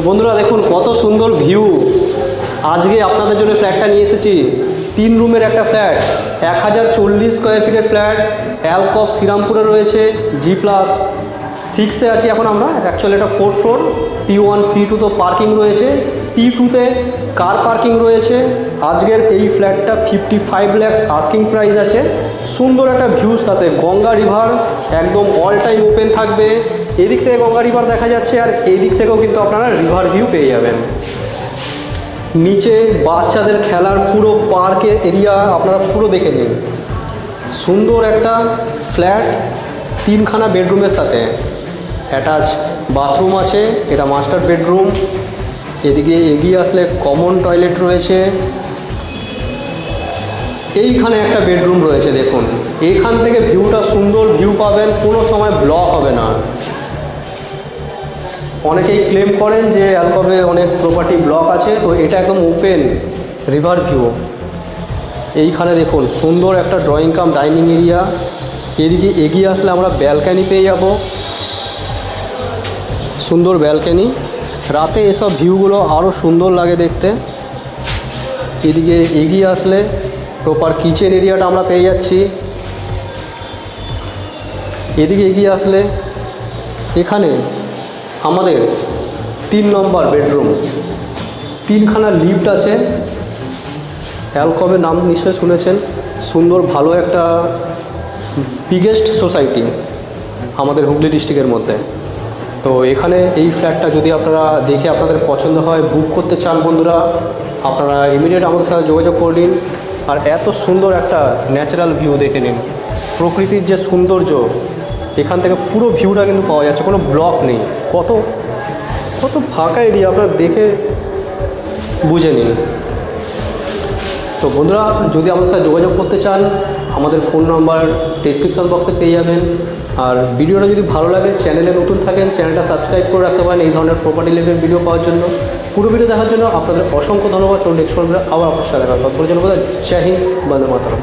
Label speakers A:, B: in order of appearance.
A: বন্ধুরা দেখুন কত সুন্দর ভিউ। আজকে আপনাদের জন্য ফ্ল্যাটটা নিয়ে এসেছি। 3 রুমের একটা ফ্ল্যাট, 1040 স্কোয়ার ফিটের ফ্ল্যাট। অ্যালকপ শ্রীরামপুরে রয়েছে, G+6-এ আছি এখন আমরা। অ্যাকচুয়ালি এটা 4th ফ্লোর। P1 P2 তো পার্কিং রয়েছে, P2-তে কার পার্কিং রয়েছে। আজকের এই ফ্ল্যাটটা 55 lakhs আস্কিং প্রাইস আছে। সুন্দর একটা ভিউর সাথে গঙ্গা রিভার একদম অল টাইম ওপেন থাকবে। এদিক থেকে গঙ্গা রিভার দেখা যাচ্ছে, আর এই দিক থেকেও কিন্তু আপনারা রিভার ভিউ পেয়ে যাবেন। নিচে বাচ্চাদের খেলার পুরো পার্কে এরিয়া আপনারা পুরো দেখে নিন। সুন্দর একটা ফ্ল্যাট, 3খানা বেডরুমের সাথে অ্যাটাচ বাথরুম আছে। এটা মাস্টার বেডরুম। এদিকে এগিয়ে আসলে কমন টয়লেট রয়েছে। এইখানে একটা বেডরুম রয়েছে দেখুন। এইখান থেকে ভিউটা সুন্দর ভিউ পাবেন, কোনো সময় ব্লক হবে না। অনেকেই ক্লেম করেন যে অ্যালকবে অনেক প্রপার্টি ব্লক আছে, তো এটা একদম ওপেন রিভার ভিউ। এইখানে দেখুন সুন্দর একটা ড্রয়িং কাম ডাইনিং এরিয়া। এদিকে এগিয়ে আসলে আমরা ব্যালকানি পেয়ে যাব, সুন্দর ব্যালকানি। রাতে এসব ভিউগুলো আরও সুন্দর লাগে দেখতে। এদিকে এগিয়ে আসলে প্রপার কিচেন এরিয়াটা আমরা পেয়ে যাচ্ছি। এদিকে এগিয়ে আসলে এখানে আমাদের 3 নম্বর বেডরুম, 3খানা লিফট আছে। অ্যালকবের নাম নিশ্চয়ই শুনেছেন। সুন্দর ভালো একটা বিগেস্ট সোসাইটি আমাদের হুগলি ডিস্ট্রিক্টের মধ্যে। তো এখানে এই ফ্ল্যাটটা যদি আপনারা দেখে আপনাদের পছন্দ হয়, বুক করতে চান বন্ধুরা, আপনারা ইমিডিয়েট আমাদের সাথে যোগাযোগ করে নিন। আর এত সুন্দর একটা ন্যাচারাল ভিউ দেখে নিন, প্রকৃতির যে সৌন্দর্য। এখান থেকে পুরো ভিউটা কিন্তু পাওয়া যাচ্ছে, কোনো ব্লক নেই। কত কত ফাঁকা এরিয়া আপনারা দেখে বুঝে নিন। তো বন্ধুরা যদি আমাদের সাথে যোগাযোগ করতে চান, আমাদের ফোন নাম্বার ডেসক্রিপশন বক্সে পেয়ে যাবেন। আর ভিডিওটা যদি ভালো লাগে, চ্যানেলে নতুন থাকেন, চ্যানেলটা সাবস্ক্রাইব করে রাখতে পারেন এই ধরনের প্রপার্টি রিলেটেড ভিডিও পাওয়ার জন্য। পুরো ভিডিও দেখার জন্য আপনাদের অসংখ্য ধন্যবাদ। চলুন নেক্সট ভিডিও আবার আপনার সাথে দেখা হবে। জন্য জয় হিন্দ, বন্দে মাতরম।